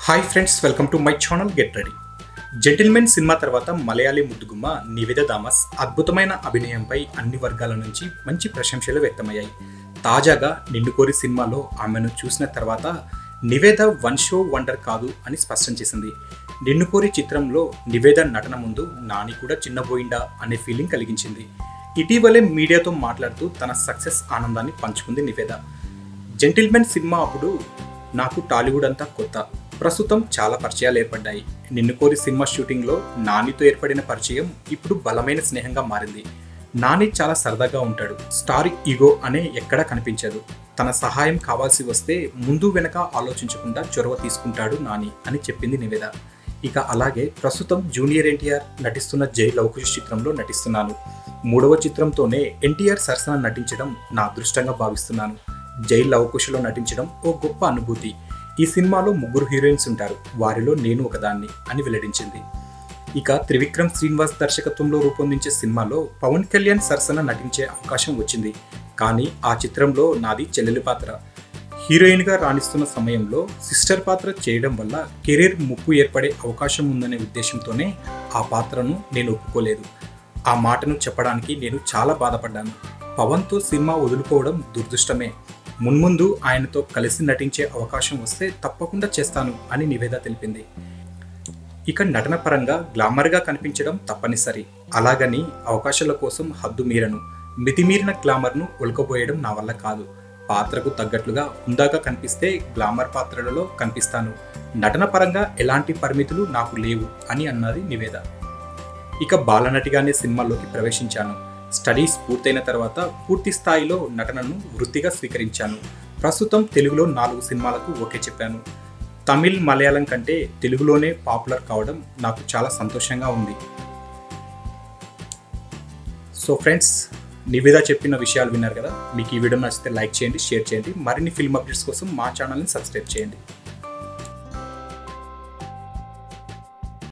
Hi friends, welcome to my channel get ready. Gentleman cinema తర్వాత మలయాళీ ముద్దుగుమ్మ Niveda Thomas అద్భుతమైన అభినయంపై అన్ని వర్గాల నుంచి మంచి ప్రశంసలు వ్యక్తమయ్యాయి. తాజాగా నిన్ను కోరి సినిమాలో ఆమెను చూసిన తర్వాత నివేద వన్ షో వండర్ కాదు అని స్పష్టం చేసింది. నిన్ను కోరి చిత్రంలో నివేద నటన ముందు నాని కూడా చిన్నబోయిందా అనే ఫీలింగ్ కలిగించింది. ఇటీవలే మీడియాతో మాట్లాడుతూ తన సక్సెస్ ఆనందాన్ని పంచుకుంది నివేద. జెంటిల్మెన్ సినిమా అప్పుడు నాకు టాలీవుడ్ అంతా కొత్త, ప్రస్తుతం చాలా పరిచయాలు ఏర్పడ్డాయి. నిన్ను కోరి సినిమా షూటింగ్లో నానితో ఏర్పడిన పరిచయం ఇప్పుడు బలమైన స్నేహంగా మారింది. నాని చాలా సరదాగా ఉంటాడు, స్టార్ ఈగో అనే ఎక్కడా కనిపించదు. తన సహాయం కావాల్సి వస్తే ముందు వెనక ఆలోచించకుండా చొరవ తీసుకుంటాడు నాని అని చెప్పింది నివేద. ఇక అలాగే ప్రస్తుతం జూనియర్ ఎన్టీఆర్ నటిస్తున్న జై లవకుశ చిత్రంలో నటిస్తున్నాను. 3వ చిత్రంతోనే ఎన్టీఆర్ సరసన నటించడం నా అదృష్టంగా భావిస్తున్నాను. జై లవకుశలో నటించడం ఓ గొప్ప అనుభూతి. ఈ సినిమాలో 3 హీరోయిన్స్ ఉంటారు, వారిలో నేను ఒకదాన్ని అని వెల్లడించింది. ఇక త్రివిక్రమ్ శ్రీనివాస్ దర్శకత్వంలో రూపొందించే సినిమాలో పవన్ కళ్యాణ్ సరసన నటించే అవకాశం వచ్చింది. కానీ ఆ చిత్రంలో నాది చెల్లెలి పాత్ర. హీరోయిన్గా రాణిస్తున్న సమయంలో సిస్టర్ పాత్ర చేయడం వల్ల కెరీర్ ముప్పు ఏర్పడే అవకాశం ఉందనే ఉద్దేశంతోనే ఆ పాత్రను నేను ఒప్పుకోలేదు. ఆ మాటను చెప్పడానికి నేను చాలా బాధపడ్డాను. పవన్తో సినిమా వదులుకోవడం దురదృష్టమే. మున్ముందు ఆయనతో కలిసి నటించే అవకాశం వస్తే తప్పకుండా చేస్తాను అని నివేద తెలిపింది. ఇక నటన పరంగా గ్లామర్గా కనిపించడం తప్పనిసరి, అలాగని అవకాశాల కోసం హద్దు మీరను. మితిమీరిన గ్లామర్ను ఒలకపోయడం నా వల్ల కాదు. పాత్రకు తగ్గట్లుగా హుందాగా కనిపిస్తే గ్లామర్ పాత్రలలో కనిపిస్తాను. నటన పరంగా ఎలాంటి పరిమితులు నాకు లేవు అని అన్నది నివేద. ఇక బాలనటిగానే సినిమాల్లోకి ప్రవేశించాను. స్టడీస్ పూర్తయిన తర్వాత పూర్తి స్థాయిలో నటనను వృత్తిగా స్వీకరించాను. ప్రస్తుతం తెలుగులో 4 సినిమాలకు ఓకే చెప్పాను. తమిళ్, మలయాళం కంటే తెలుగులోనే పాపులర్ కావడం నాకు చాలా సంతోషంగా ఉంది. సో ఫ్రెండ్స్, నివేద చెప్పిన విషయాలు విన్నారు కదా. మీకు ఈ వీడియో నచ్చితే లైక్ చేయండి, షేర్ చేయండి. మరిన్ని ఫిల్మ్ అప్డేట్స్ కోసం మా ఛానల్ని సబ్స్క్రైబ్ చేయండి.